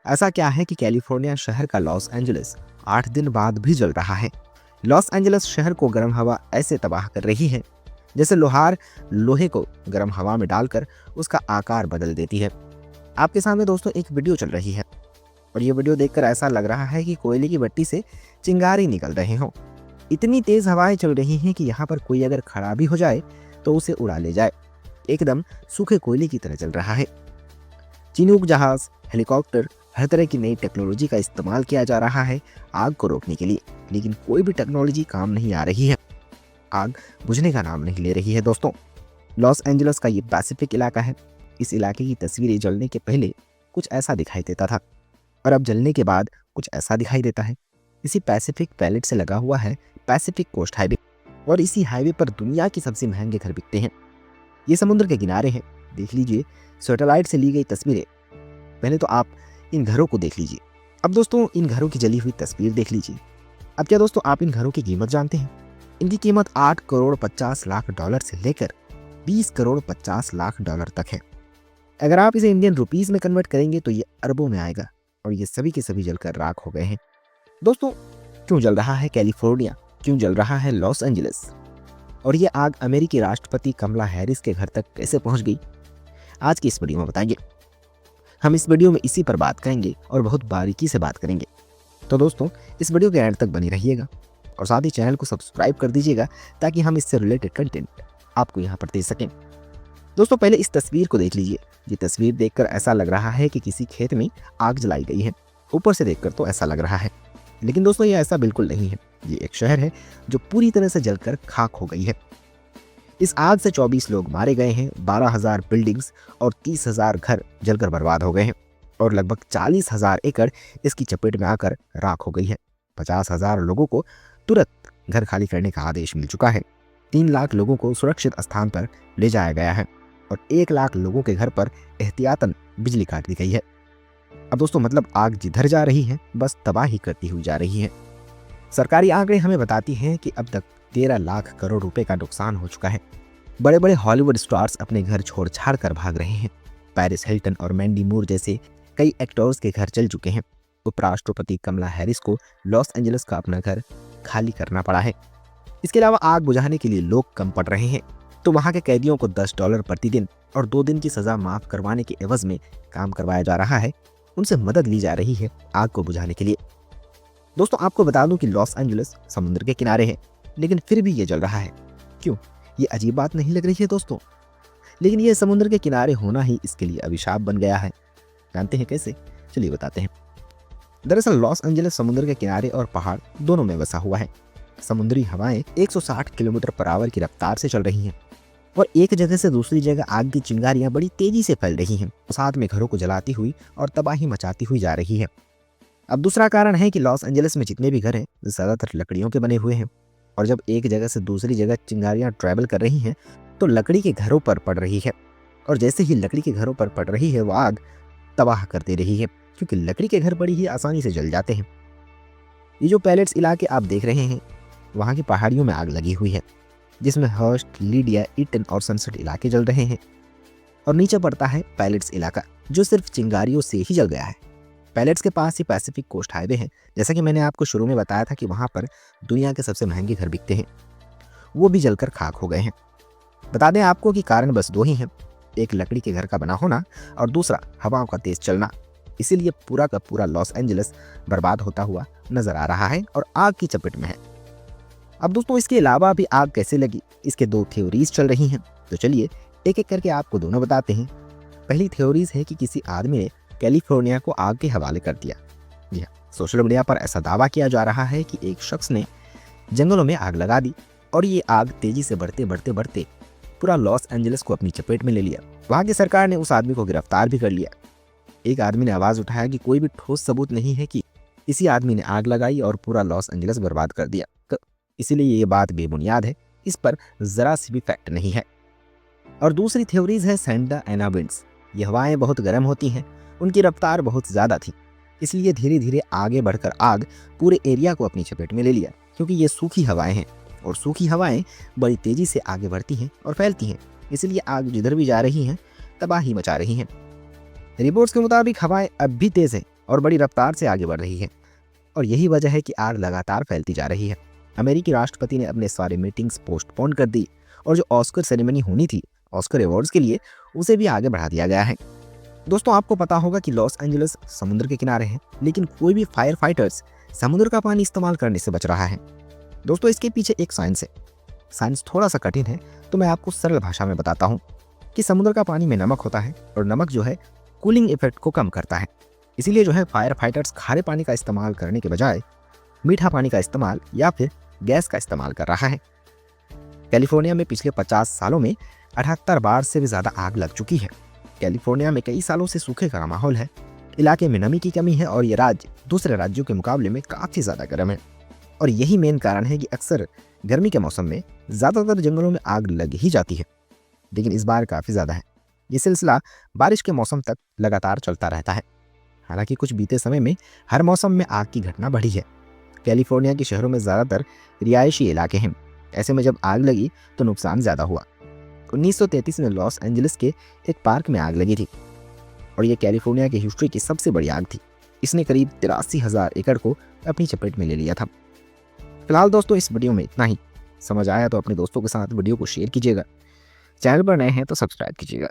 ऐसा क्या है कि कैलिफोर्निया शहर का लॉस एंजलिस 8 दिन बाद भी जल रहा है। लॉस एंजलिस शहर को गर्म हवा ऐसे तबाह कर रही है जैसे लोहार लोहे को गर्म हवा में डालकर उसका आकार बदल देती है। आपके सामने दोस्तों एक वीडियो चल रही है और ये वीडियो देखकर ऐसा लग रहा है कि कोयले की भट्टी से चिंगारी निकल रहे हों। इतनी तेज हवाएं चल रही हैं कि यहाँ पर कोई अगर खड़ा भी हो जाए तो उसे उड़ा ले जाए। एकदम सूखे कोयले की तरह चल रहा है। चिनूक जहाज, हेलीकॉप्टर, हर तरह की नई टेक्नोलॉजी का इस्तेमाल किया जा रहा है आग को रोकने के लिए, लेकिन कोई भी टेक्नोलॉजी काम नहीं आ रही है। आग बुझने का नाम नहीं ले रही है। दोस्तों, लॉस एंजलिस का ये पैसिफिक इलाका है। इस इलाके की तस्वीरें जलने के पहले कुछ ऐसा दिखाई देता था और अब जलने के बाद कुछ ऐसा दिखाई देता है। इसी पैसिफिक पैलेट से लगा हुआ है पैसिफिक कोस्ट हाईवे और इसी हाईवे पर दुनिया के सबसे महंगे घर बिकते हैं। ये समुद्र के किनारे हैं। देख लीजिए सैटेलाइट से ली गई तस्वीरें। पहले तो आप इन घरों को देख लीजिए। अब दोस्तों इन घरों की जली हुई तस्वीर देख लीजिए। अब क्या दोस्तों आप इन घरों की कीमत जानते हैं? इनकी कीमत 8 करोड़ 50 लाख डॉलर से लेकर 20 करोड़ 50 लाख डॉलर तक है। अगर आप इसे इंडियन रुपीस में कन्वर्ट करेंगे तो ये अरबों में आएगा और ये सभी के सभी जलकर राख हो गए हैं। दोस्तों, क्यों जल रहा है कैलिफोर्निया? क्यों जल रहा है लॉस एंजलिस? और ये आग अमेरिकी राष्ट्रपति कमला हैरिस के घर तक कैसे पहुंच गई? आज की इस वीडियो में बताएंगे। हम इस वीडियो में इसी पर बात करेंगे और बहुत बारीकी से बात करेंगे। तो दोस्तों इस वीडियो के एंड तक बने रहिएगा और साथ ही चैनल को सब्सक्राइब कर दीजिएगा ताकि हम इससे रिलेटेड कंटेंट आपको यहाँ पर दे सकें। दोस्तों पहले इस तस्वीर को देख लीजिए। ये तस्वीर देखकर ऐसा लग रहा है कि किसी खेत में आग जलाई गई है। ऊपर से देखकर तो ऐसा लग रहा है, लेकिन दोस्तों ये ऐसा बिल्कुल नहीं है। ये एक शहर है जो पूरी तरह से जलकर खाक हो गई है। इस आग से 24 लोग मारे गए हैं, 12,000 बिल्डिंग्स और 30,000 घर जलकर बर्बाद हो गए हैं और लगभग 40,000 एकड़ इसकी चपेट में आकर राख हो गई है। 50,000 लोगों को तुरंत घर खाली करने का आदेश मिल चुका है। 3 लाख लोगों को सुरक्षित स्थान पर ले जाया गया है और 1 लाख लोगों के घर पर एहतियातन बिजली काट दी गई है। अब दोस्तों मतलब आग जिधर जा रही है बस तबाही करती हुई जा रही है। सरकारी आंकड़े हमें बताती हैं कि अब तक 13 लाख करोड़ रुपए का नुकसान हो चुका है। बड़े बड़े हॉलीवुड स्टार्स अपने घर छोड़ छाड़ कर भाग रहे हैं। पेरिस हिल्टन और मैंडी मूर जैसे कई एक्टर्स के घर चल चुके हैं। उपराष्ट्रपति कमला हैरिस को लॉस एंजलिस का अपना घर खाली करना पड़ा है। इसके अलावा आग बुझाने के लिए लोग कम पड़ रहे हैं, तो वहां के कैदियों को $10 प्रतिदिन और 2 दिन की सजा माफ करवाने के एवज में काम करवाया जा रहा है। उनसे मदद ली जा रही है आग को बुझाने के लिए। दोस्तों आपको बता दूं कि लॉस एंजलिस समुद्र के किनारे है, लेकिन फिर भी ये जल रहा है। क्यों? ये अजीब बात नहीं लग रही है दोस्तों? लेकिन ये समुद्र के किनारे होना ही इसके लिए अभिशाप बन गया है। जानते हैं कैसे? चलिए बताते हैं। दरअसल लॉस एंजलिस समुद्र के किनारे और पहाड़ दोनों में बसा हुआ है। समुद्री हवाएं 160 किलोमीटर पर आवर की रफ्तार से चल रही हैं और एक जगह से दूसरी जगह आग की चिंगारियां बड़ी तेजी से फैल रही हैं, साथ में घरों को जलाती हुई और तबाही मचाती हुई जा रही है। अब दूसरा कारण है कि लॉस एंजलिस में जितने भी घर हैं ज्यादातर लकड़ियों के बने हुए हैं और जब एक जगह से दूसरी जगह चिंगारियां ट्रैवल कर रही हैं तो लकड़ी के घरों पर पड़ रही है और जैसे ही लकड़ी के घरों पर पड़ रही है वो आग तबाह कर दे रही है, क्योंकि लकड़ी के घर बड़ी ही आसानी से जल जाते हैं। ये जो पैलेट्स इलाके आप देख रहे हैं वहाँ की पहाड़ियों में आग लगी हुई है, जिसमें हर्स्ट, लीडिया, ईटन और सनसेट इलाके जल रहे हैं और नीचे पड़ता है पैलेट्स इलाका जो सिर्फ चिंगारियों से ही जल गया है। पैलेट्स के पास ही पैसिफिक कोस्ट हाईवे है। जैसा कि मैंने आपको शुरू में बताया था कि वहाँ पर दुनिया के सबसे महंगे घर बिकते हैं, वो भी जलकर खाक हो गए हैं। बता दें आपको कि कारण बस 2 ही हैं, एक लकड़ी के घर का बना होना और दूसरा हवाओं का तेज चलना। इसीलिए पूरा का पूरा लॉस एंजलिस बर्बाद होता हुआ नजर आ रहा है और आग की चपेट में है। अब दोस्तों इसके अलावा भी आग कैसे लगी, इसके 2 थ्योरीज चल रही हैं। तो चलिए एक एक करके आपको दोनों बताते हैं। पहली थ्योरीज है कि किसी आदमी ने कैलिफोर्निया को आग के हवाले कर दिया। जी हाँ, सोशल मीडिया पर ऐसा दावा किया जा रहा है कि एक शख्स ने जंगलों में आग लगा दी और ये आग तेजी से बढ़ते बढ़ते बढ़ते पूरा लॉस एंजलिस को अपनी चपेट में ले लिया। वहाँ की सरकार ने उस आदमी को गिरफ्तार भी कर लिया। एक आदमी ने आवाज उठाया कि कोई भी ठोस सबूत नहीं है कि इसी आदमी ने आग लगाई और पूरा लॉस एंजलिस बर्बाद कर दिया, इसीलिए ये बात बेबुनियाद है, इस पर जरा सी भी फैक्ट नहीं है। और दूसरी थ्योरीज है सैंटा एना विंड्स। ये हवाएं बहुत गर्म होती हैं, उनकी रफ्तार बहुत ज़्यादा थी, इसलिए धीरे धीरे आगे बढ़कर आग पूरे एरिया को अपनी चपेट में ले लिया, क्योंकि ये सूखी हवाएं हैं और सूखी हवाएं बड़ी तेज़ी से आगे बढ़ती हैं और फैलती हैं, इसलिए आग जिधर भी जा रही हैं तबाही मचा रही हैं। रिपोर्ट्स के मुताबिक हवाएं अब भी तेज़ हैं और बड़ी रफ्तार से आगे बढ़ रही है। और यही वजह है कि आग लगातार फैलती जा रही है। अमेरिकी राष्ट्रपति ने अपने सारे मीटिंग्स पोस्टपोन कर दी और जो ऑस्कर सेरेमनी होनी थी ऑस्कर अवार्ड्स के लिए, उसे भी आगे बढ़ा दिया गया है। दोस्तों, आपको पता होगा कि लॉस एंजलिस समुद्र के किनारे है, लेकिन कोई भी फायर फाइटर्स समुद्र का पानी इस्तेमाल करने से बच रहा है। दोस्तों, इसके पीछे एक साइंस है। साइंस थोड़ा सा कठिन है, तो मैं आपको सरल भाषा में बताता हूँ कि समुद्र का पानी में नमक होता है और नमक जो है कूलिंग इफेक्ट को कम करता है। इसीलिए जो है फायर फाइटर्स खारे पानी का इस्तेमाल करने के बजाय मीठा पानी का इस्तेमाल या फिर गैस का इस्तेमाल कर रहा है। कैलिफोर्निया में पिछले 50 सालों में 78 बार से भी ज़्यादा आग लग चुकी है। कैलिफोर्निया में कई सालों से सूखे का माहौल है, इलाके में नमी की कमी है और ये राज्य दूसरे राज्यों के मुकाबले में काफ़ी ज़्यादा गर्म है। और यही मेन कारण है कि अक्सर गर्मी के मौसम में ज़्यादातर जंगलों में आग लग ही जाती है, लेकिन इस बार काफ़ी ज़्यादा है। ये सिलसिला बारिश के मौसम तक लगातार चलता रहता है। हालांकि कुछ बीते समय में हर मौसम में आग की घटना बढ़ी है। कैलिफोर्निया के शहरों में ज़्यादातर रिहायशी इलाके हैं। ऐसे में जब आग लगी तो नुकसान ज़्यादा हुआ। 1933 में लॉस एंजलिस के एक पार्क में आग लगी थी और यह कैलिफोर्निया की हिस्ट्री की सबसे बड़ी आग थी। इसने करीब 83,000 एकड़ को अपनी चपेट में ले लिया था। फिलहाल दोस्तों, इस वीडियो में इतना ही। समझ आया तो अपने दोस्तों के साथ वीडियो को शेयर कीजिएगा। चैनल पर नए हैं तो सब्सक्राइब कीजिएगा।